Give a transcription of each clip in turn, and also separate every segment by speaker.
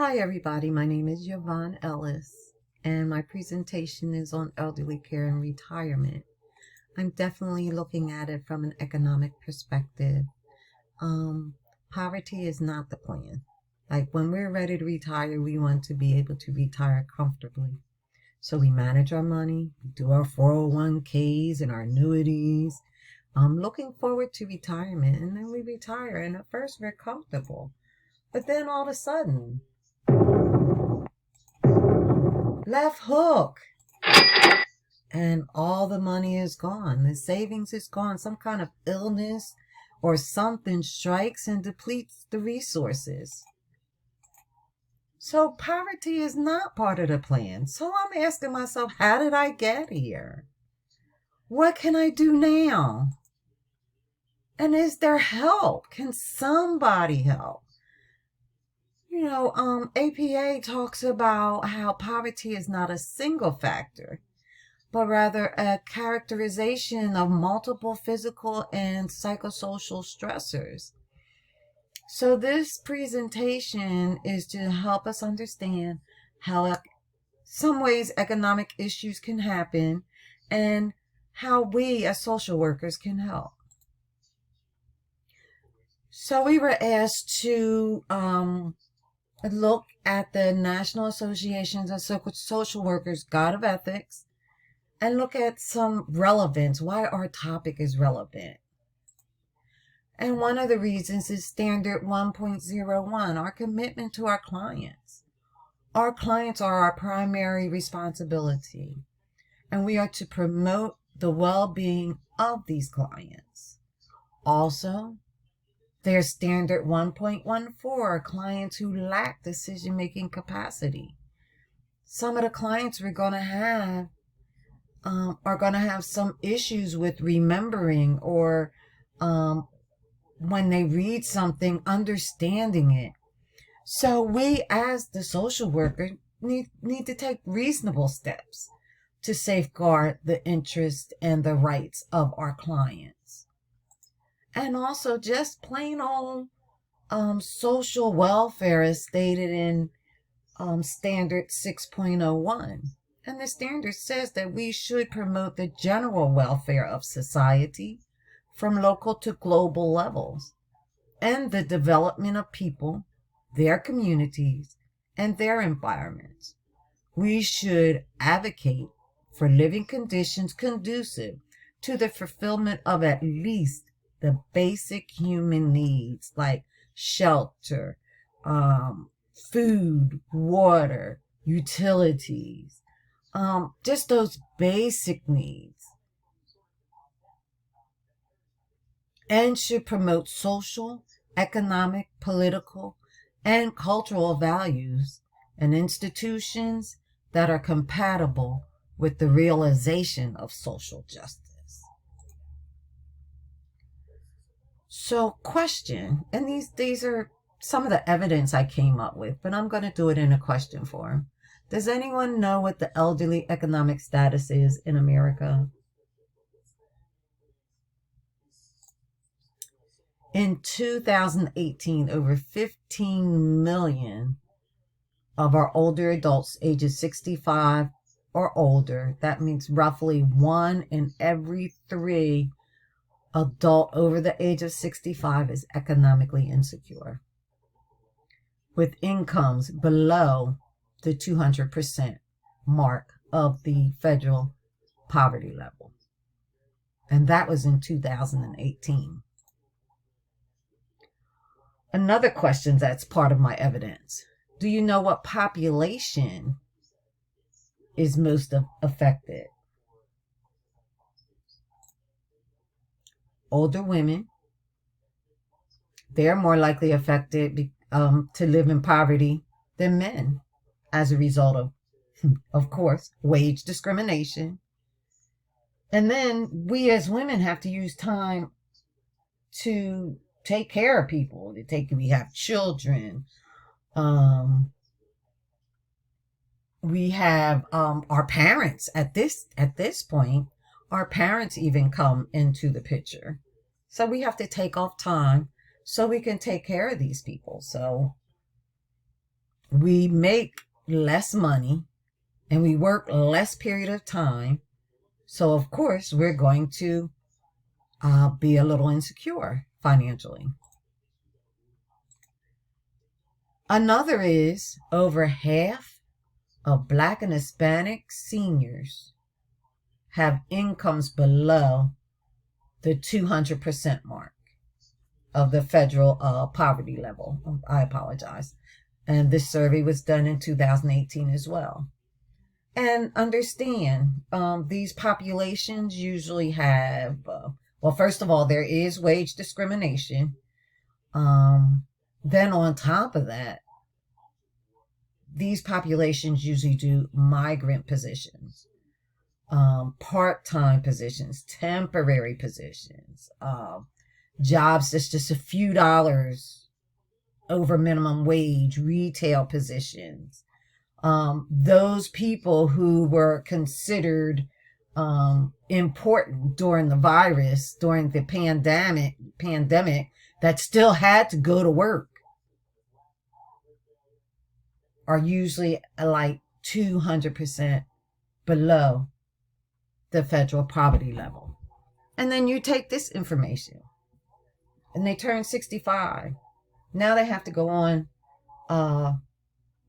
Speaker 1: Hi, everybody. My name is Yvonne Ellis, and my presentation is on elderly care and retirement. I'm definitely looking at it from an economic perspective. Um, Poverty is not the plan. Like when we're ready to retire, we want to be able to retire comfortably. So we manage our money, we do our 401ks and our annuities. Looking forward to retirement, and then we retire, and at first we're comfortable. But then all of a sudden, left hook, and all the money is gone. The savings is gone. Some kind of illness or something strikes and depletes the resources. So poverty is not part of the plan. So I'm asking myself, how did I get here? What can I do now? And is there help? Can somebody help? APA talks about how poverty is not a single factor, but rather a characterization of multiple physical and psychosocial stressors. So this presentation is to help us understand how some ways economic issues can happen and how we as social workers can help. So we were asked to look at the National Associations of Social Workers Code of Ethics and look at some relevance, why our topic is relevant. And one of the reasons is Standard 1.01, our commitment to our clients. Our clients are our primary responsibility, and we are to promote the well-being of these clients. Also, there's Standard 1.14, clients who lack decision-making capacity. Some of the clients we're going to have are going to have some issues with remembering or when they read something, understanding it. So we as the social worker need to take reasonable steps to safeguard the interests and the rights of our clients. And also just plain old social welfare is stated in Standard 6.01. And the standard says that we should promote the general welfare of society from local to global levels and the development of people, their communities, and their environments. We should advocate for living conditions conducive to the fulfillment of at least the basic human needs like shelter, food, water, utilities, just those basic needs, and should promote social, economic, political, and cultural values and institutions that are compatible with the realization of social justice. So, question, and these are some of the evidence I came up with, but I'm going to do it in a question form. Does anyone know what the elderly economic status is in America? In 2018, over 15 million of our older adults ages 65 or older, that means roughly 1 in every 3 adult over the age of 65 is economically insecure, with incomes below the 200% mark of the federal poverty level. And that was in 2018. Another question that's part of my evidence. Do you know what population is most affected? Older women. They're more likely affected to live in poverty than men as a result of course, wage discrimination. And then we as women have to use time to take care of people. We have children. We have our parents at this point. Our parents even come into the picture. So we have to take off time so we can take care of these people. So we make less money and we work less period of time. So, of course, we're going to be a little insecure financially. Another is over half of Black and Hispanic seniors have incomes below the 200% mark of the federal poverty level. I apologize. And this survey was done in 2018 as well. And understand, these populations usually have, well, first of all, there is wage discrimination. Then on top of that, these populations usually do migrant positions, part-time positions, temporary positions, jobs that's just a few dollars over minimum wage, retail positions. Those people who were considered important during the virus, during the pandemic, that still had to go to work, are usually like 200% below the federal poverty level. And then you take this information and they turn 65. Now they have to go on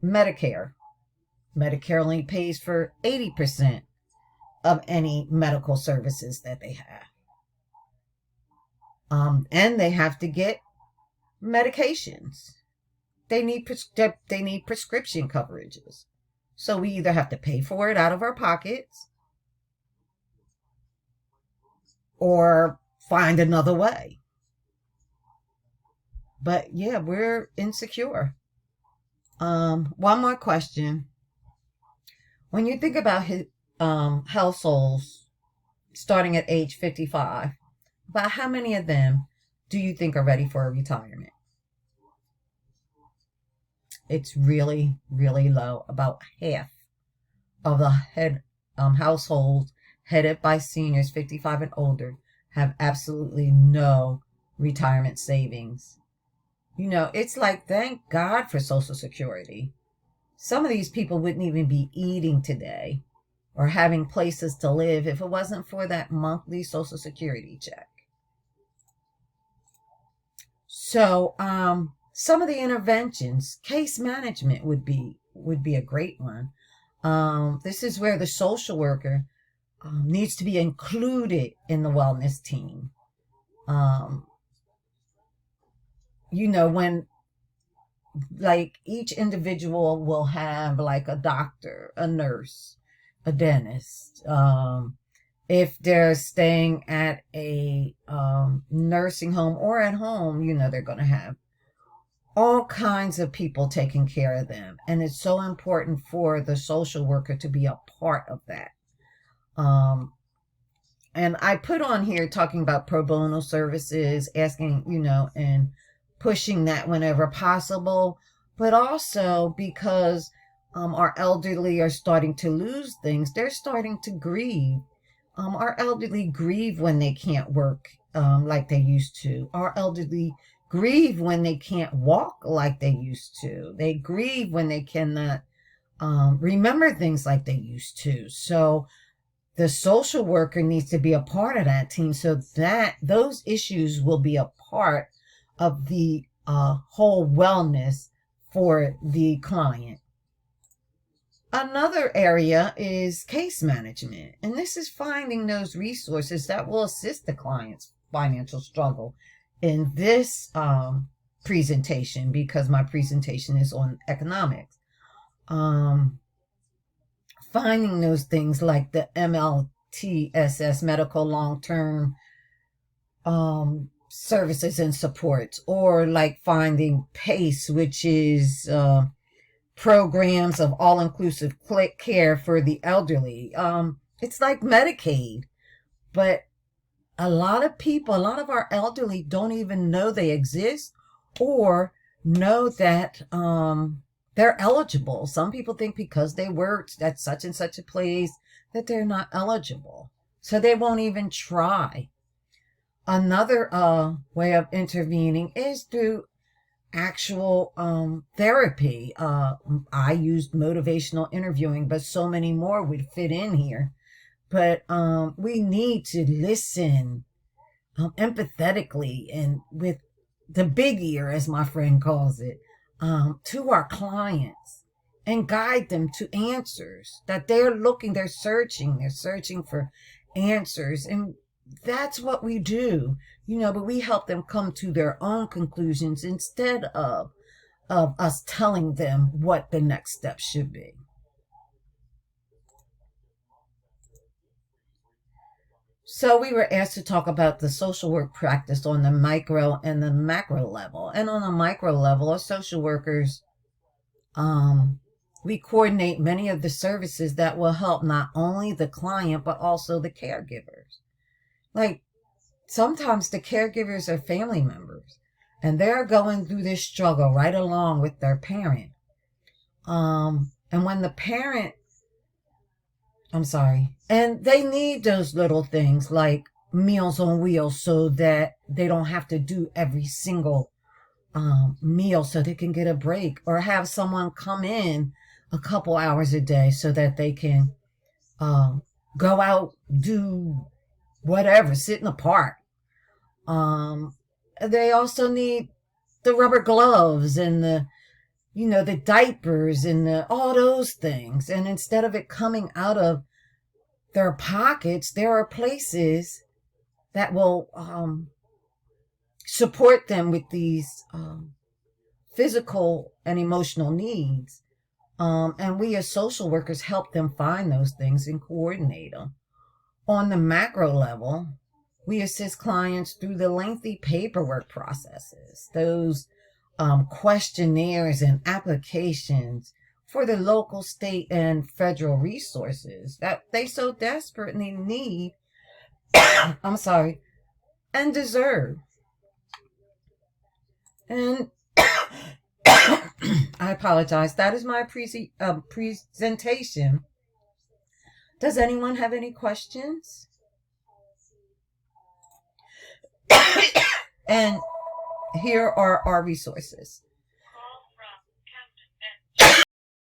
Speaker 1: Medicare. Medicare only pays for 80% of any medical services that they have. And they have to get medications. They need prescription coverages. So we either have to pay for it out of our pockets or find another way. But yeah, we're insecure. One more question. When you think about households starting at age 55, about how many of them do you think are ready for a retirement? It's really, really low. About half of the households headed by seniors 55 and older have absolutely no retirement savings. You know, it's like, thank God for Social Security. Some of these people wouldn't even be eating today or having places to live if it wasn't for that monthly Social Security check. So, some of the interventions, case management would be a great one. This is where the social worker needs to be included in the wellness team. You know, when like each individual will have like a doctor, a nurse, a dentist. If they're staying at a nursing home or at home, you know, they're going to have all kinds of people taking care of them. And it's so important for the social worker to be a part of that. And I put on here talking about pro bono services, asking, you know, and pushing that whenever possible, but also because our elderly are starting to lose things. They're starting to grieve. Our elderly grieve when they can't work like they used to. Our elderly grieve when they can't walk like they used to. They grieve when they cannot remember things like they used to. So the social worker needs to be a part of that team so that those issues will be a part of the whole wellness for the client. Another area is case management, and this is finding those resources that will assist the client's financial struggle. In this presentation, because my presentation is on economics, finding those things like the MLTSS, medical long-term services and supports, or like finding PACE, which is programs of all-inclusive care for the elderly. It's like Medicaid, but a lot of our elderly don't even know they exist or know that they're eligible. Some people think because they worked at such and such a place that they're not eligible, so they won't even try. Another way of intervening is through actual therapy. I used motivational interviewing, but so many more would fit in here. But we need to listen empathetically and with the big ear, as my friend calls it, to our clients and guide them to answers that they're searching for answers. And that's what we do, but we help them come to their own conclusions instead of us telling them what the next step should be. So we were asked to talk about the social work practice on the micro and the macro level. And on the micro level, our social workers, we coordinate many of the services that will help not only the client, but also the caregivers. Like sometimes the caregivers are family members and they're going through this struggle right along with their parent. And when the parent and they need those little things like Meals on Wheels so that they don't have to do every single meal, so they can get a break, or have someone come in a couple hours a day so that they can go out, do whatever, sit in the park. They also need the rubber gloves and the diapers and all those things. And instead of it coming out of their pockets, there are places that will support them with these physical and emotional needs. And we as social workers help them find those things and coordinate them. On the macro level, we assist clients through the lengthy paperwork processes, those questionnaires and applications for the local, state, and federal resources that they so desperately need, and deserve. And I apologize. That is my presentation. Does anyone have any questions? And here are our resources.